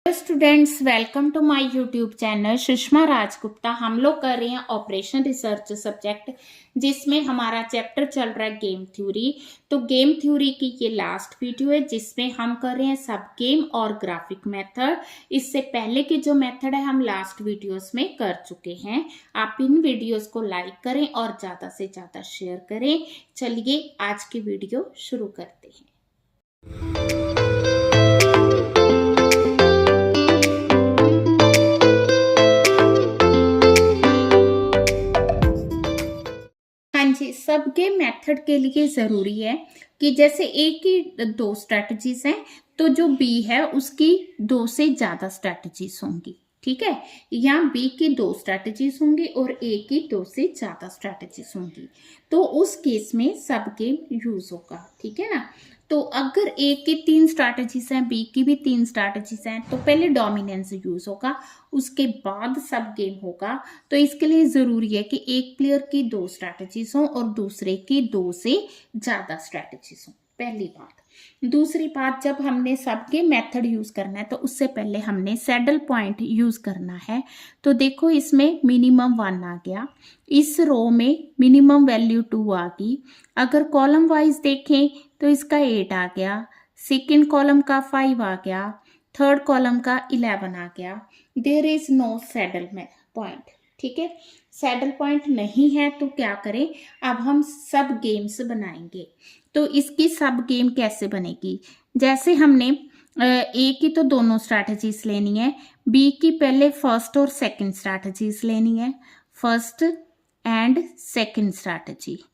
Students, welcome to my YouTube channel Sushma Rajgupta. हम लोग कर रहे हैं ऑपरेशन रिसर्च सब्जेक्ट, जिसमें हमारा चैप्टर चल रहा है गेम थ्योरी। तो गेम थ्योरी की ये लास्ट वीडियो है जिसमें हम कर रहे हैं सब गेम और ग्राफिक मेथड। इससे पहले के जो मेथड है हम लास्ट वीडियोस में कर चुके हैं। आप इन वीडियोस को लाइक करें और ज़्यादा से ज़्यादा शेयर करें। चलिए आज की वीडियो शुरू करते हैं। सब गेम मेथड के लिए ज़रूरी है कि जैसे ए की 2 स्ट्रैटेजीज हैं तो जो बी है उसकी 2 से ज़्यादा स्ट्रैटेजीज होंगी। ठीक है, यहाँ बी की 2 स्ट्रैटेजीज होंगी और ए की 2 से ज़्यादा स्ट्रैटेजीज होंगी। तो उस केस में सब गेम यूज होगा। ठीक है ना। तो अगर ए की 3 स्ट्रैटेजीज हैं, बी की भी 3 स्ट्रैटेजीज हैं, तो पहले डोमिनेंस यूज होगा, उसके बाद सब गेम होगा। तो इसके लिए ज़रूरी है कि एक प्लेयर की 2 स्ट्रैटेजीज हों और दूसरे की 2 से ज़्यादा स्ट्रैटेजीज हों। पहली बात। दूसरी बात, जब हमने सब गेम मेथड यूज करना है तो उससे पहले हमने सैडल पॉइंट यूज करना है। तो देखो इसमें मिनिमम 1 आ गया, इस रो में मिनिमम वैल्यू 2 आ गई। अगर कॉलम वाइज देखें तो इसका 8 आ गया, सेकेंड कॉलम का 5 आ गया, थर्ड कॉलम का 11 आ गया। There is no saddle point. ठीक है, सैडल पॉइंट नहीं है तो क्या करें, अब हम सब गेम्स बनाएंगे। तो इसकी सब गेम कैसे बनेगी, जैसे हमने ए की तो दोनों स्ट्रैटेजीज लेनी है, बी की पहले फर्स्ट और सेकंड स्ट्रैटेजीज लेनी है, फर्स्ट एंड सेकंड स्ट्रैटेजी।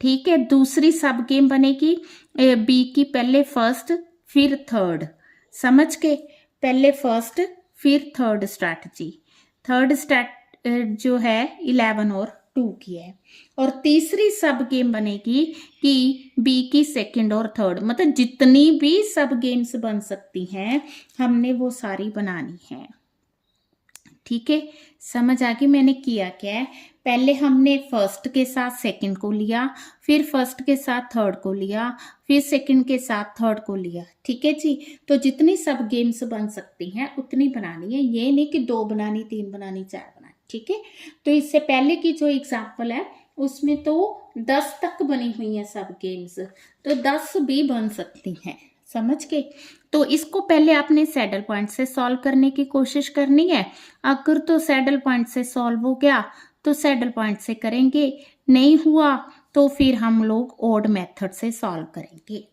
ठीक है, दूसरी सब गेम बनेगी बी की पहले फर्स्ट फिर थर्ड, समझ के, पहले फर्स्ट फिर थर्ड स्ट्रैटेजी। थर्ड जो है 11 और 2 की है। और तीसरी सब गेम बनेगी कि बी की सेकंड और थर्ड, मतलब जितनी भी सब गेम्स बन सकती हैं हमने वो सारी बनानी है। ठीक है, समझ आ गई मैंने किया क्या है। पहले हमने फर्स्ट के साथ सेकंड को लिया, फिर फर्स्ट के साथ थर्ड को लिया, फिर सेकंड के साथ थर्ड को लिया। ठीक है जी, तो जितनी सब गेम्स बन सकती हैं उतनी बनानी है, ये नहीं कि 2 बनानी, 3 बनानी, 4 बनानी। ठीक है, तो इससे पहले की जो एग्जाम्पल है उसमें तो 10 तक बनी हुई है सब गेम्स, तो 10 भी बन सकती हैं, समझ के। तो इसको पहले आपने सैडल पॉइंट से सॉल्व करने की कोशिश करनी है। अगर तो सैडल पॉइंट से सॉल्व हो गया तो सैडल पॉइंट से करेंगे, नहीं हुआ तो फिर हम लोग ओड मेथड से सॉल्व करेंगे।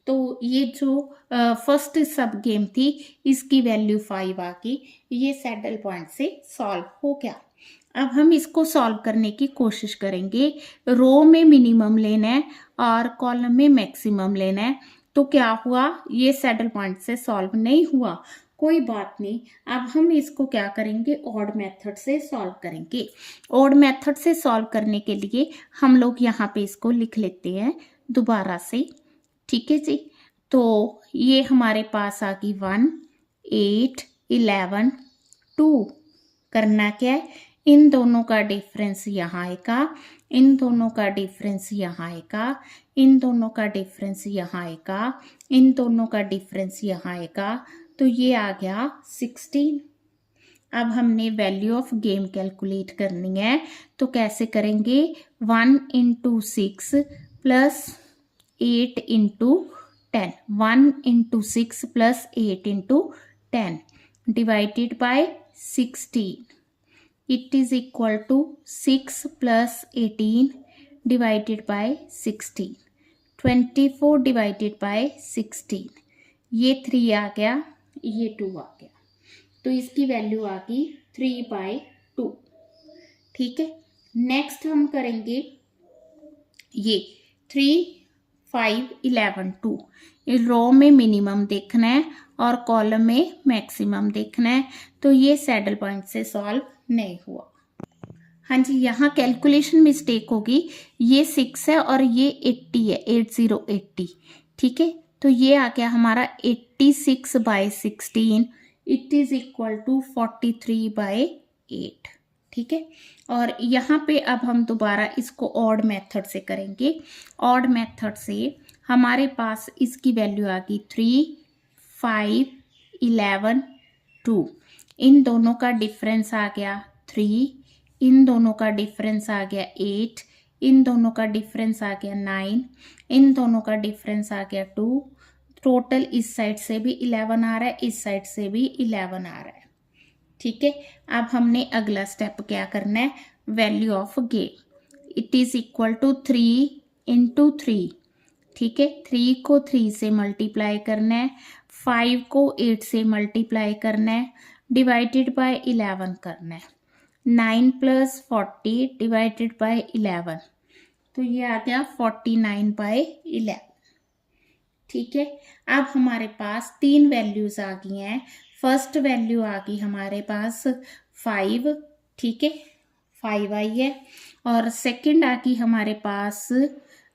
तो ये जो फर्स्ट सब गेम थी इसकी वैल्यू 5 आ गई, ये सैडल पॉइंट से सॉल्व हो गया। अब हम इसको सॉल्व करने की कोशिश करेंगे। रो में मिनिमम लेना है और कॉलम में मैक्सिमम लेना है। तो क्या हुआ, ये सैडल पॉइंट से सॉल्व नहीं हुआ, कोई बात नहीं। अब हम इसको क्या करेंगे, ऑड मेथड से सॉल्व करेंगे। ऑड मेथड से सॉल्व करने के लिए हम लोग यहाँ पे इसको लिख लेते हैं दोबारा से। ठीक है जी, तो ये हमारे पास आ गई 1, 8, 11, 2। करना क्या है, इन दोनों का डिफरेंस यहाँ आएगा, इन दोनों का डिफरेंस यहाँ आएगा, इन दोनों का डिफरेंस यहाँ आएगा, इन दोनों का डिफरेंस यहाँ आएगा। तो ये आ गया 16। अब हमने वैल्यू ऑफ गेम कैलकुलेट करनी है, तो कैसे करेंगे, 1 × 6 plus 8 × 10, 1 × 6 plus 8 × 10 divided by 16। It is equal to 6 plus 18 divided by 16, 24 divided by 16। ये 3 आ गया, ये 2 आ गया, तो इसकी वैल्यू आ गई 3/2। ठीक है, नेक्स्ट हम करेंगे ये 3, 5, 11, 2। रो में मिनिमम देखना है और कॉलम में मैक्सिमम देखना है। तो ये सैडल पॉइंट से सॉल्व नहीं हुआ। हाँ जी, यहाँ कैलकुलेशन मिस्टेक होगी, ये 6 है और ये 80 है, 8080। ठीक है, तो ये आ गया हमारा 86/16, इट इज इक्वल टू 43/8। ठीक है, और यहाँ पे अब हम दोबारा इसको ऑड मेथड से करेंगे। ऑड मेथड से हमारे पास इसकी वैल्यू आ गई 3, 5, 11, 2, इन दोनों का डिफरेंस आ गया 3, इन दोनों का डिफरेंस आ गया 8, इन दोनों का डिफरेंस आ गया 9, इन दोनों का डिफरेंस आ गया 2, टोटल इस साइड से भी 11 आ रहा है, इस साइड से भी 11 आ रहा है। ठीक है, अब हमने अगला स्टेप क्या करना है, value of game, it is equal to 3 into 3। ठीक है, 3 को 3 से मल्टीप्लाई करना है, 5 को 8 से मल्टीप्लाई करना है, डिवाइडेड बाय 11 करना है, 9 प्लस 40 डिवाइडेड बाय 11, तो ये आ गया 49 बाय 11। ठीक है, अब हमारे पास तीन वैल्यूज आ गई हैं। फर्स्ट वैल्यू आ गई हमारे पास 5, ठीक है 5 आई है, और सेकंड आ गई हमारे पास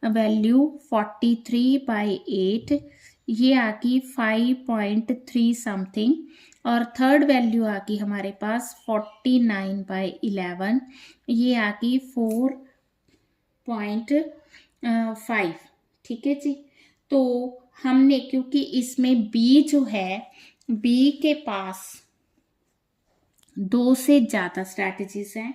वैल्यू 43 बाई 8, ये आ गई 5.3 समथिंग, और थर्ड वैल्यू आ गई हमारे पास 49 बाई 11, ये आ गई 4.5। ठीक है जी, तो हमने क्योंकि इसमें बी जो है, बी के पास 2 से ज़्यादा स्ट्रैटेजीज हैं,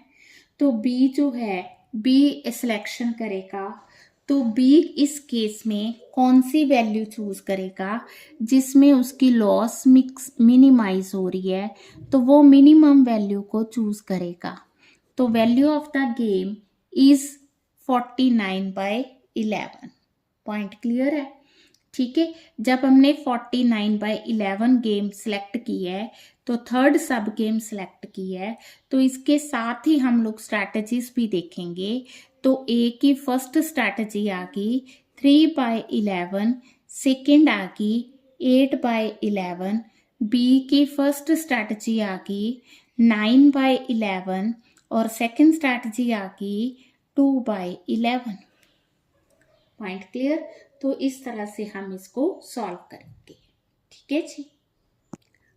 तो बी जो है बी सिलेक्शन करेगा, तो बी इस केस में कौन सी वैल्यू चूज करेगा जिसमें उसकी लॉस मिनिमाइज हो रही है, तो वो मिनिमम वैल्यू को चूज करेगा। तो value of the game is 49 by 11। Point clear है? ठीक है, जब हमने 49 बाय 11 गेम सेलेक्ट की है, तो थर्ड सब गेम सेलेक्ट की है, तो इसके साथ ही हम लोग स्ट्रैटेजीज भी देखेंगे। तो ए की फर्स्ट स्ट्रैटेजी आ गई 3 बाय 11, सेकेंड आ गई 8 बाय 11, बी की फर्स्ट स्ट्रैटेजी आ गई 9 बाय 11, और सेकेंड स्ट्रैटेजी आ गई 2 बाय 11। Point clear? तो इस तरह से हम इसको सॉल्व करेंगे। ठीक है जी,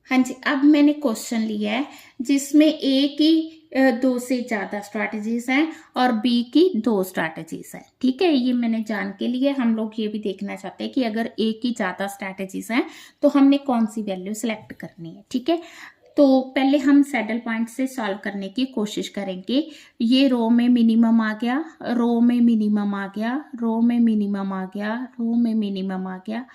हाँ जी। अब मैंने क्वेश्चन लिया है जिसमें ए की 2 से ज़्यादा स्ट्रैटेजीज हैं और बी की 2 स्ट्रैटेजीज हैं। ठीक है, ये मैंने जान के लिए हम लोग ये भी देखना चाहते हैं कि अगर ए की ज़्यादा स्ट्रैटेजीज हैं तो हमने कौन सी वैल्यू सेलेक्ट करनी है। ठीक है, तो पहले हम सैडल पॉइंट से सॉल्व करने की कोशिश करेंगे। ये रो में मिनिमम आ गया, रो में मिनिमम आ गया, रो में मिनिमम आ गया, रो में मिनिमम आ गया,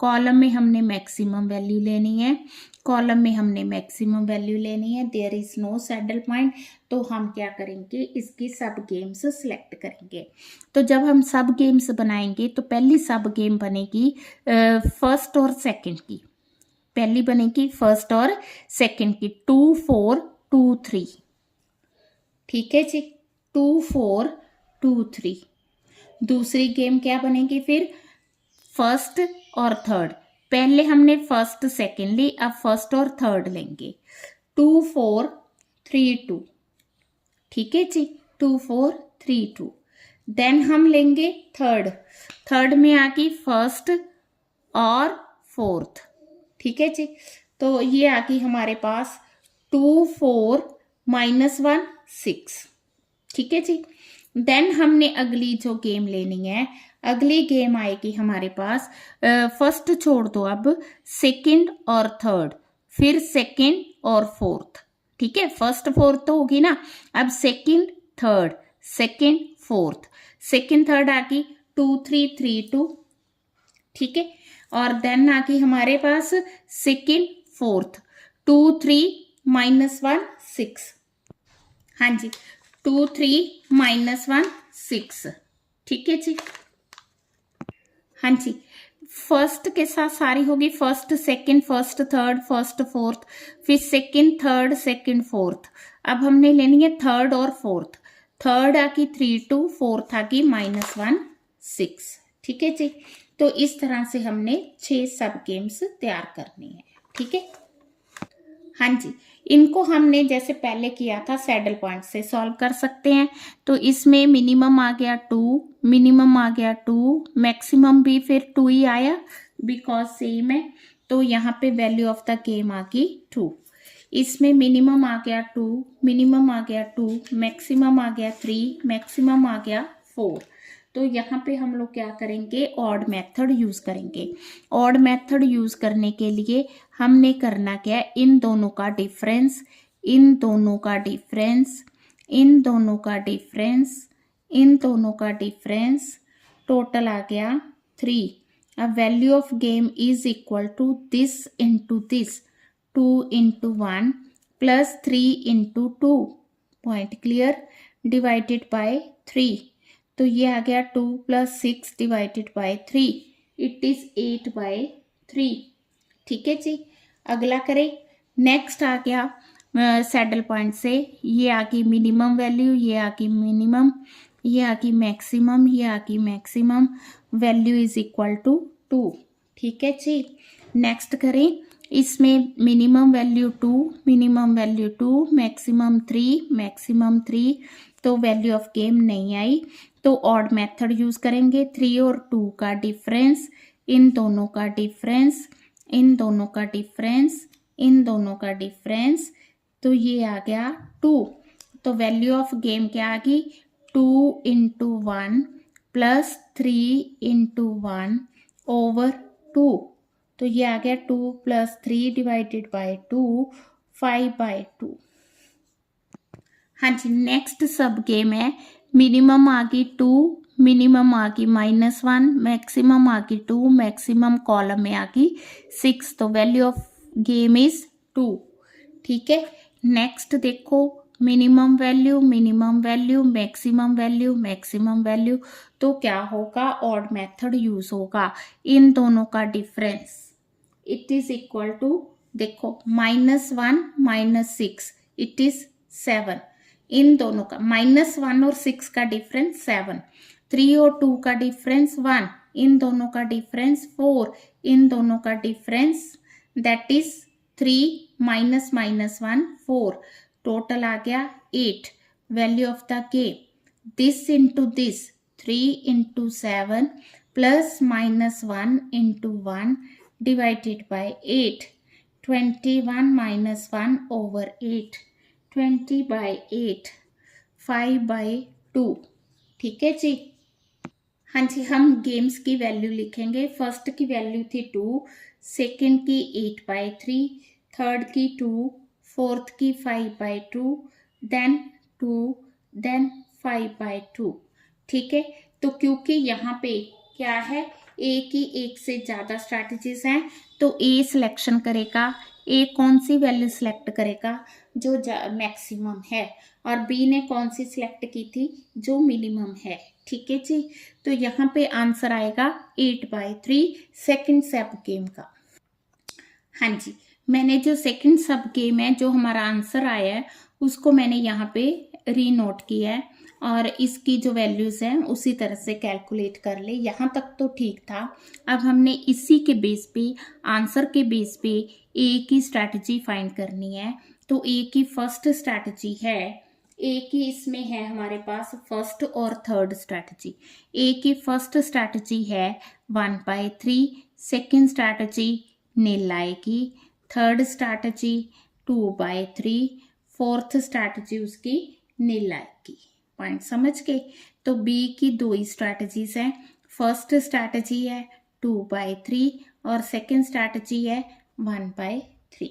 कॉलम में हमने मैक्सिमम वैल्यू लेनी है, कॉलम में हमने मैक्सिमम वैल्यू लेनी है। There is no saddle point, तो हम क्या करेंगे, इसकी सब गेम्स सिलेक्ट करेंगे। तो जब हम सब गेम्स बनाएंगे तो पहली सब गेम बनेगी फर्स्ट और सेकंड की, पहली बनेगी फर्स्ट और सेकंड की 2 4 2 3। ठीक है जी, 2 4 2 3। दूसरी गेम क्या बनेगी फिर, फर्स्ट और थर्ड। पहले हमने फर्स्ट सेकंड ली, अब फर्स्ट और थर्ड लेंगे, 2 4 3 2। ठीक है जी, 2 4 3 2। देन हम लेंगे थर्ड, थर्ड में आ गई फर्स्ट और फोर्थ। ठीक है जी, तो ये आ गई हमारे पास 2 4 -1 6। ठीक है जी, देन हमने अगली जो गेम लेनी है, अगली गेम आएगी हमारे पास फर्स्ट छोड़ दो, अब सेकंड और थर्ड, फिर सेकंड और फोर्थ। ठीक है, फर्स्ट फोर्थ तो होगी ना, अब second third, second fourth, second third आ गई 2 3 3 2। ठीक है, और देन आ गई हमारे पास सेकंड फोर्थ 2 3 -1 6। हाँ जी, 2 3 -1 6। ठीक है जी, हाँ जी, फर्स्ट के साथ सारी होगी, first second first third first fourth, फिर सेकंड थर्ड सेकंड फोर्थ। अब हमने लेनी है थर्ड और फोर्थ, थर्ड आ गई 3 2, फोर्थ आ गई -1 6। ठीक है जी, तो इस तरह से हमने 6 सब गेम्स तैयार करनी है। ठीक है, हाँ जी, इनको हमने जैसे पहले किया था सैडल पॉइंट से सॉल्व कर सकते हैं। तो इसमें मिनिमम आ गया 2, मिनिमम आ गया 2, मैक्सिमम भी फिर 2 ही आया बिकॉज सेम है, तो यहाँ पे वैल्यू ऑफ द गेम आ गई 2। इसमें मिनिमम आ गया 2, मिनिमम आ गया 2, मैक्सिमम आ गया 3, मैक्सिमम आ गया 4। तो यहाँ पे हम लोग क्या करेंगे, ऑड मेथड यूज करेंगे। ऑड मेथड यूज करने के लिए हमने करना क्या है, इन दोनों का डिफरेंस, इन दोनों का डिफरेंस, इन दोनों का डिफरेंस, इन दोनों का डिफरेंस, टोटल आ गया 3। अब value of game is equal to this into this, 2 into 1 plus 3 into 2, point clear, divided by 3। तो ये आ गया 2 plus 6 divided by 3, it is 8 by 3। ठीक है जी, अगला करें। नेक्स्ट आ गया सैडल पॉइंट से, ये आ गई मिनिमम वैल्यू, ये आ गई मिनिमम, ये आ गई मैक्सिमम, ये आ गई maximum, value is equal to 2। ठीक है जी, नेक्स्ट करें। इसमें minimum value 2, minimum value 2, maximum 3, maximum 3, तो वैल्यू ऑफ गेम नहीं आई। तो ऑड मेथड यूज करेंगे। 3 और 2 का डिफरेंस, इन दोनों का डिफरेंस, इन दोनों का डिफरेंस, इन दोनों का डिफरेंस, तो ये आ गया 2। तो वैल्यू ऑफ गेम क्या आ गई, 2 इंटू 1 प्लस 3 इंटू 1 ओवर 2। तो ये आ गया 2 प्लस 3 डिवाइडेड बाय 2, 5 बाय 2। हाँ जी, नेक्स्ट सब गेम है, मिनिमम आ गई 2, मिनिमम आ गई -1, मैक्सिमम आ गई 2, मैक्सिमम कॉलम में आ गई 6, तो वैल्यू ऑफ गेम इज 2। ठीक है, नेक्स्ट देखो, minimum value, minimum value, maximum value, maximum value, तो क्या होगा, ऑड मेथड यूज होगा। इन दोनों का difference it is equal to, देखो -1 -6 इट इज 7, इन दोनों का -1 और 6 का डिफरेंस 7, 3 और 2 का डिफरेंस 1, इन दोनों का डिफरेंस 4, इन दोनों का difference that is 3 minus -1 4, total आ गया 8। Value of the game, this into this, 3 into 7 plus -1 into 1 divided by 8, 21 minus 1 over 8, 20 by 8, 5 by 2। ठीक है जी, हाँ जी, हम गेम्स की वैल्यू लिखेंगे। फर्स्ट की वैल्यू थी 2, सेकंड की 8 बाय 3, थर्ड की 2, फोर्थ की 5 बाय 2, देन 2, देन 5 बाय 2। ठीक है, तो क्योंकि यहाँ पे क्या है, ए की एक से ज़्यादा स्ट्रैटेजीज हैं, तो ए सिलेक्शन करेगा, ए कौन सी वैल्यू सिलेक्ट करेगा, जो मैक्सिमम है, और बी ने कौन सी सिलेक्ट की थी, जो मिनिमम है। ठीक है जी, तो यहाँ पे आंसर आएगा 8 बाय 3 सेकेंड सब गेम का। हाँ जी, मैंने जो सेकंड सब गेम है, जो हमारा आंसर आया है, उसको मैंने यहाँ पे री नोट किया है, और इसकी जो वैल्यूज हैं उसी तरह से कैलकुलेट कर ले। यहाँ तक तो ठीक था। अब हमने इसी के बेस पे, आंसर के बेस पे ए की स्ट्रैटेजी फाइंड करनी है। तो ए की फर्स्ट स्ट्रैटेजी है, ए की इसमें है हमारे पास फर्स्ट और थर्ड स्ट्रैटेजी। ए की फर्स्ट स्ट्रैटेजी है 1 बाय 3, सेकेंड स्ट्रैटेजी नील आएगी, third strategy 2 by 3, fourth strategy उसकी नील आएगी। पॉइंट समझ गए। तो बी की 2 ही स्ट्रैटेजीज हैं, फर्स्ट स्ट्रैटेजी है 2 बाय 3 और सेकेंड स्ट्रैटेजी है 1 बाय 3।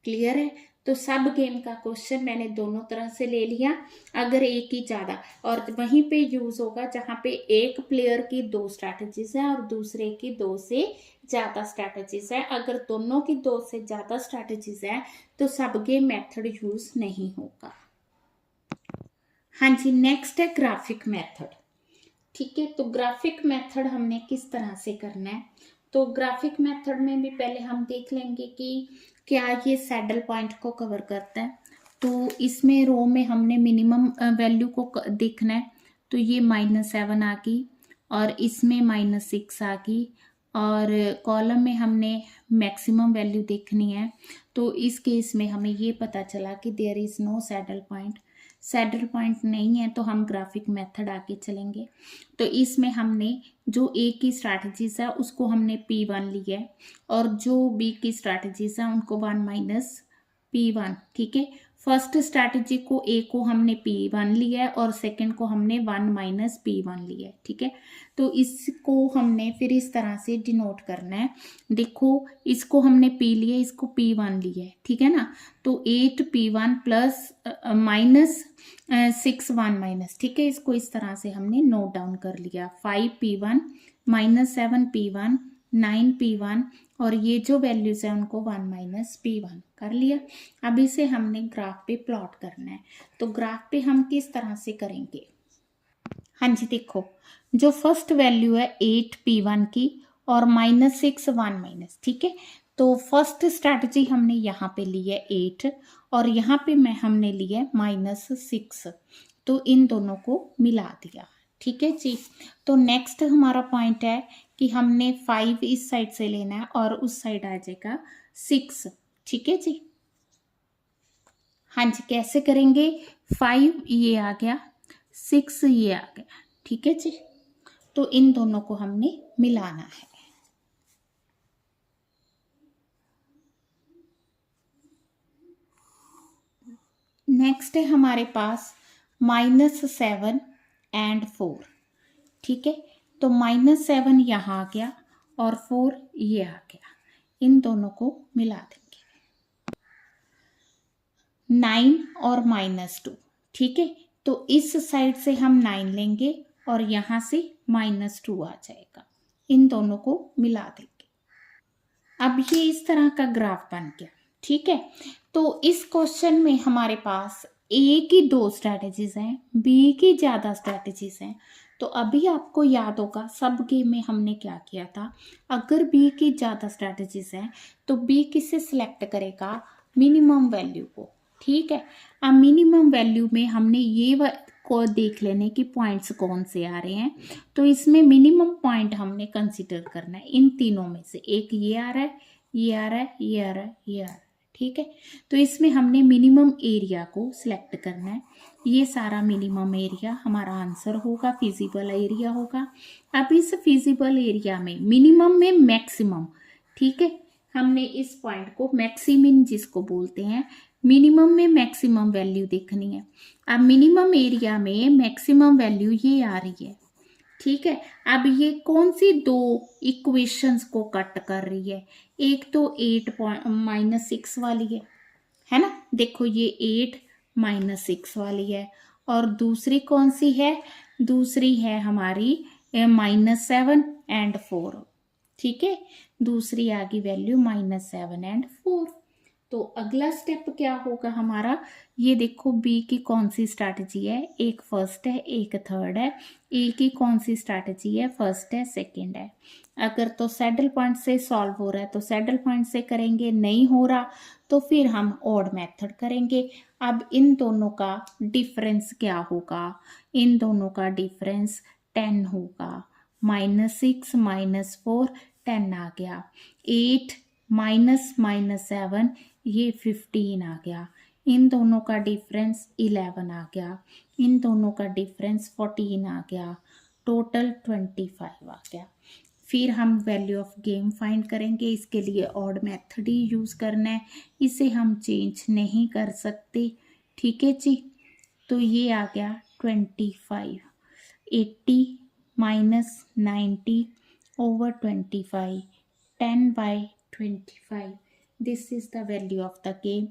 क्लियर है। तो सब गेम का क्वेश्चन मैंने दोनों तरह से ले लिया। अगर एक ही ज़्यादा, और वहीं पे यूज होगा जहाँ पे एक प्लेयर की 2 स्ट्रैटेजीज है और दूसरे की 2 से ज़्यादा स्ट्रैटेजीज है। अगर दोनों की 2 से ज़्यादा स्ट्रैटेजीज है तो सब गेम मेथड यूज नहीं होगा। हाँ जी, नेक्स्ट है ग्राफिक मेथड। ठीक है, तो ग्राफिक मेथड हमने किस तरह से करना है। तो ग्राफिक मेथड में भी पहले हम देख लेंगे कि क्या ये सैडल पॉइंट को कवर करता है। तो इसमें रो में हमने मिनिमम वैल्यू को देखना है, तो ये -7 आ गई, और इसमें -6 आ गई, और कॉलम में हमने मैक्सिमम वैल्यू देखनी है। तो इस केस में हमें ये पता चला कि there is no saddle point. Saddle point नहीं है तो हम ग्राफिक मेथड आके चलेंगे। तो इसमें हमने जो ए की स्ट्रैटेजीज है उसको हमने P1 लिया है, और जो बी की स्ट्रैटेजीज है उनको 1 - P1, ठीक है। फर्स्ट स्ट्रैटेजी को ए को हमने P1 लिया है और सेकंड को हमने 1 माइनस P1 लिया है, ठीक है। तो इसको हमने फिर इस तरह से डिनोट करना है। देखो इसको हमने P लिया, इसको P1 लिया है, ठीक है ना। तो 8P1 प्लस माइनस 6 1 माइनस, ठीक है। इसको इस तरह से हमने नोट डाउन कर लिया। 5P1 माइनस 7P1 9P1 और ये जो वैल्यूज है उनको 1 माइनस P1 कर लिया। अब इसे हमने ग्राफ पे प्लॉट करना है। तो ग्राफ पे हम किस तरह से करेंगे? हाँ जी, देखो जो फर्स्ट वैल्यू है 8P1 की और माइनस 6 1 माइनस, ठीक है। तो फर्स्ट स्ट्रैटेजी हमने यहाँ पे ली है 8 और यहाँ पे हमने लिया है माइनस 6। तो इन दोनों को मिला दिया, ठीक है जी। तो नेक्स्ट हमारा पॉइंट है कि हमने 5 इस साइड से लेना है और उस साइड आ जाएगा 6, ठीक है जी। हाँ जी, कैसे करेंगे? 5 ये आ गया, 6 ये आ गया, ठीक है जी। तो इन दोनों को हमने मिलाना है। नेक्स्ट है हमारे पास माइनस 7 एंड 4, ठीक है। तो माइनस 7 यहाँ आ गया और 4 ये आ गया, इन दोनों को मिला देंगे। 9 और माइनस 2, ठीक है। तो इस साइड से हम 9 लेंगे और यहाँ से माइनस 2 आ जाएगा, इन दोनों को मिला देंगे। अब ये इस तरह का ग्राफ बन गया, ठीक है। तो इस क्वेश्चन में हमारे पास ए की 2 स्ट्रैटेजीज हैं, बी की ज़्यादा स्ट्रैटेजीज हैं। तो अभी आपको याद होगा सब गेम में हमने क्या किया था, अगर बी की ज़्यादा स्ट्रैटेजीज हैं तो बी किसे सिलेक्ट करेगा? मिनिमम वैल्यू को, ठीक है। अब मिनिमम वैल्यू में हमने ये को देख लेने कि पॉइंट्स कौन से आ रहे हैं। तो इसमें मिनिमम पॉइंट हमने कंसिडर करना है इन तीनों में से, एक ये आ रहा है, ये आ रहा है, ये आ रहा है, ये आ रहा है, ठीक है। तो इसमें हमने मिनिमम एरिया को सिलेक्ट करना है। ये सारा मिनिमम एरिया हमारा आंसर होगा, फिजिबल एरिया होगा। अब इस फिजिबल एरिया में मिनिमम में मैक्सिमम, ठीक है, हमने इस पॉइंट को मैक्सिमिन जिसको बोलते हैं, मिनिमम में मैक्सिमम वैल्यू देखनी है। अब मिनिमम एरिया में मैक्सिमम वैल्यू ये आ रही है, ठीक है। अब ये कौन सी 2 इक्वेशंस को कट कर रही है? एक तो 8 माइनस 6 वाली है ना। देखो ये 8 माइनस 6 वाली है और दूसरी कौन सी है? दूसरी है हमारी माइनस 7 एंड 4, ठीक है। दूसरी आ गई वैल्यू माइनस 7 एंड 4। तो अगला स्टेप क्या होगा हमारा? ये देखो बी की कौन सी स्ट्रैटेजी है, एक फर्स्ट है एक थर्ड है। ए की कौन सी स्ट्रैटेजी है? फर्स्ट है सेकंड है। अगर तो सैडल पॉइंट से सॉल्व हो रहा है तो सैडल पॉइंट से करेंगे, नहीं हो रहा तो फिर हम ऑड मेथड करेंगे। अब इन दोनों का डिफरेंस क्या होगा? इन दोनों का डिफरेंस 10 होगा। माइनस 6 माइनस 4 10 आ गया। 8 माइनस माइनस 7 ये 15 आ गया। इन दोनों का डिफरेंस 11 आ गया। इन दोनों का डिफरेंस 14 आ गया। टोटल 25 आ गया। फिर हम वैल्यू ऑफ गेम फाइंड करेंगे। इसके लिए ऑड मेथड ही यूज़ करना है, इसे हम चेंज नहीं कर सकते, ठीक है जी। तो ये आ गया 25। 80 minus 90 over 25, 10 by 25. This is the value of the game,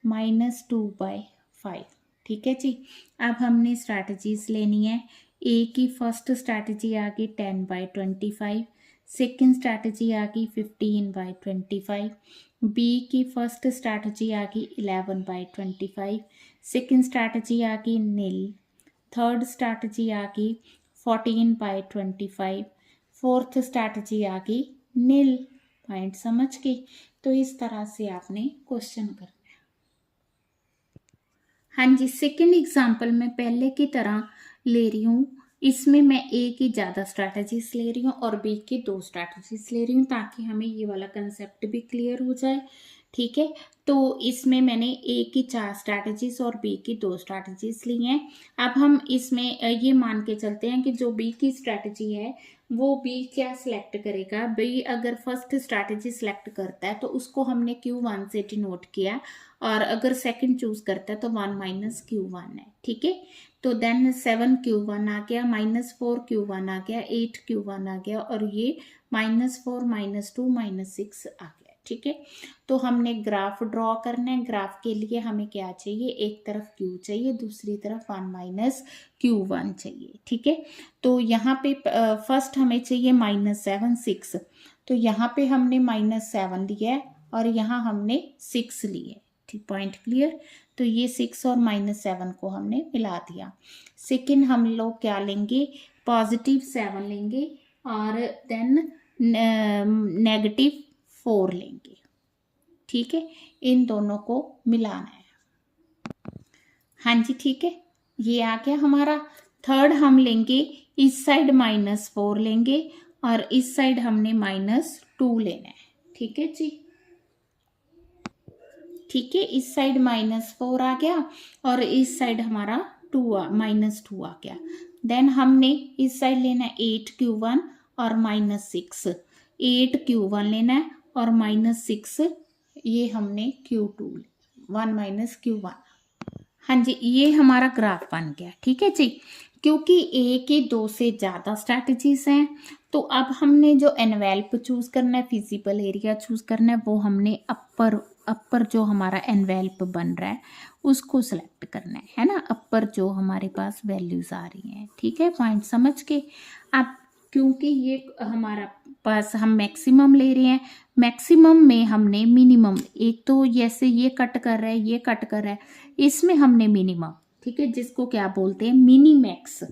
minus 2 by 5, ठीक है जी। अब हमने स्ट्रैटेजीज लेनी है। ए की फर्स्ट स्ट्रैटेजी आ गई 10 by 25, सेकेंड स्ट्रैटेजी आ गई 15 by 25, बी की फर्स्ट स्ट्रैटेजी आ गई 11 by 25, सेकेंड स्ट्रैटेजी आ गई नील, थर्ड स्ट्रैटेजी आ गई 14 by 25, फोर्थ स्ट्रैटेजी आ गई नील। पॉइंट समझ के, तो इस तरह से आपने क्वेश्चन करना है। हाँ जी, सेकंड एग्जांपल में पहले की तरह ले रही हूँ। इसमें मैं ए की ज़्यादा स्ट्रैटेजीज ले रही हूँ और बी की 2 स्ट्रैटेजीज ले रही हूँ ताकि हमें ये वाला कंसेप्ट भी क्लियर हो जाए। ठीक है। तो इसमें मैंने ए की 4 स्ट्रैटेजीज और बी की 2 स्ट्रैटेजीज ली हैं। अब हम इसमें ये मान के चलते हैं कि जो बी की स्ट्रैटेजी है वो बी क्या सिलेक्ट करेगा। बी अगर फर्स्ट स्ट्रैटेजी सिलेक्ट करता है तो उसको हमने Q1 से डिनोट किया, और अगर सेकंड चूज करता है तो 1 माइनस Q1 है। ठीक है, तो देन 7Q1 आ गया, -4Q1 आ गया, 8Q1 आ गया, और ये -4 -2 -6 आ गया। ठीक है, तो हमने ग्राफ ड्रॉ करना है। ग्राफ के लिए हमें क्या चाहिए, एक तरफ Q चाहिए, दूसरी तरफ 1 माइनस Q1 चाहिए। ठीक है, तो यहाँ पे फर्स्ट हमें चाहिए -7 6, तो यहाँ पे हमने -7 लिया है और यहाँ हमने 6 लिए। ठीक, पॉइंट क्लियर। तो ये 6 और -7 को हमने मिला दिया। सेकेंड हम लोग क्या लेंगे, +7 लेंगे और देन -4 लेंगे। ठीक है, इन दोनों को मिलाना है। हाँ जी, ठीक है, ये आ गया हमारा। थर्ड हम लेंगे, इस साइड -4 लेंगे और इस साइड हमने -2 लेना है। ठीक है जी, ठीक है, इस साइड -4 आ गया और इस साइड हमारा -2 आ गया। देन हमने इस साइड लेना है 8Q1 और -6, 8Q1 लेना है और -6 ये हमने Q2, 1 माइनस Q1। हाँ जी, ये हमारा ग्राफ बन गया। ठीक है जी, क्योंकि ए के 2 से ज़्यादा स्ट्रैटेजीज हैं तो अब हमने जो एनवेल्प चूज करना है, फिजिबल एरिया चूज करना है, वो हमने अपर जो हमारा एनवेल्प बन रहा है उसको सिलेक्ट करना है ना, अपर जो हमारे पास वैल्यूज आ रही हैं। ठीक है, पॉइंट समझ के। अब क्योंकि ये हमारा पास हम मैक्सिमम ले रहे हैं, मैक्सिमम में हमने मिनिमम, एक तो जैसे ये कट कर रहा है, ये कट कर रहा है, इसमें हमने मिनिमम, ठीक है, जिसको क्या बोलते हैं मिनी मैक्स।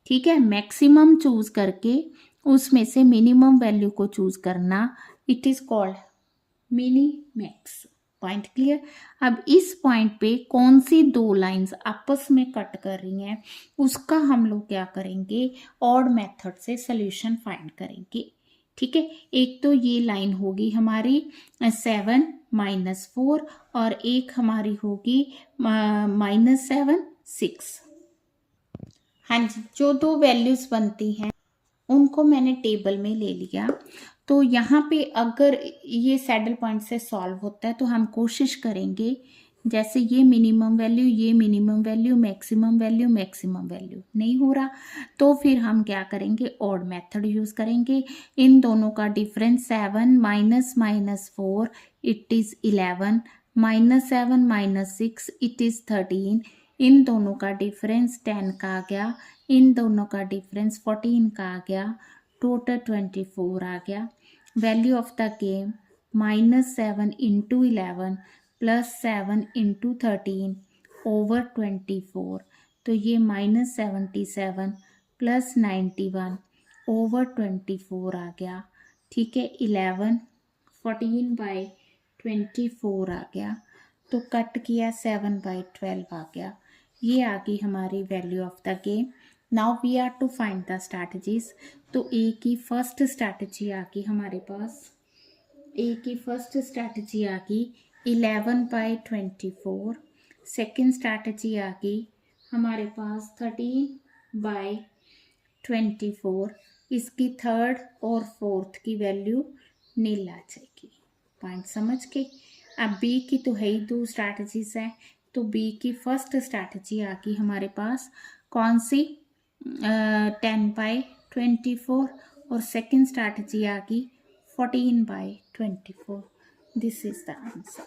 ठीक है, मैक्सिमम चूज करके उसमें से मिनिमम वैल्यू को चूज करना, it is called mini max. Point clear. अब इस पॉइंट पे कौन सी दो लाइंस आपस में कट कर रही हैं उसका हम लोग क्या करेंगे, ऑड मेथड से सोल्यूशन फाइंड करेंगे। ठीक है, एक तो ये लाइन होगी हमारी 7 -4 और एक हमारी होगी -7 6। हाँ जी, जो दो वैल्यूज बनती हैं उनको मैंने टेबल में ले लिया। तो यहाँ पे अगर ये सैडल पॉइंट से सॉल्व होता है तो हम कोशिश करेंगे, जैसे ये मिनिमम वैल्यू, ये minimum value, maximum value, maximum value नहीं हो रहा, तो फिर हम क्या करेंगे, ऑड मेथड यूज करेंगे। इन दोनों का difference 7 -4 it is 11, -7 -6 it is 13। इन दोनों का डिफरेंस 10 का आ गया, इन दोनों का डिफरेंस 14 का आ गया, टोटल 24 आ गया। Value of the game -7 × 11 +7 × 13 over 24, तो ये -77 +91 ओवर 24 आ गया। ठीक है, 11 14/24 आ गया, तो कट किया 7/12 आ गया। ये आ गई हमारी value of the game. Now we are to find the strategies. तो ए की फर्स्ट स्ट्रैटेजी आ गई हमारे पास, ए की फर्स्ट स्ट्रैटेजी आ गई 11/24। सेकेंड स्ट्रैटेजी आ गई हमारे पास 13/24। इसकी थर्ड और फोर्थ की वैल्यू नील आ जाएगी। पॉइंट समझ के। अब बी की तो है ही 2 स्ट्रैटेजीज हैं, तो बी की फर्स्ट स्ट्रैटेजी आ गई हमारे पास कौन सी, 10/24, और सेकेंड स्ट्रैटेजी आ गई 14/24। This is the answer.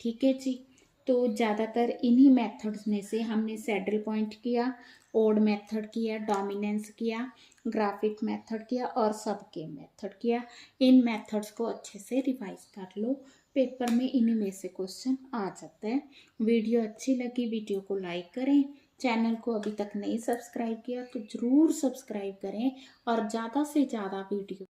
ठीक है जी, तो ज़्यादातर इन्हीं मेथड्स में से हमने सैडल पॉइंट किया, ओड मेथड किया, डोमिनेंस किया, ग्राफिक मेथड किया और सबके मेथड किया। इन मेथड्स को अच्छे से रिवाइज कर लो, पेपर में इन्हीं में से क्वेश्चन आ जाता है। वीडियो अच्छी लगी, वीडियो को लाइक करें, चैनल को अभी तक नहीं सब्सक्राइब किया तो ज़रूर सब्सक्राइब करें और ज़्यादा से ज़्यादा वीडियो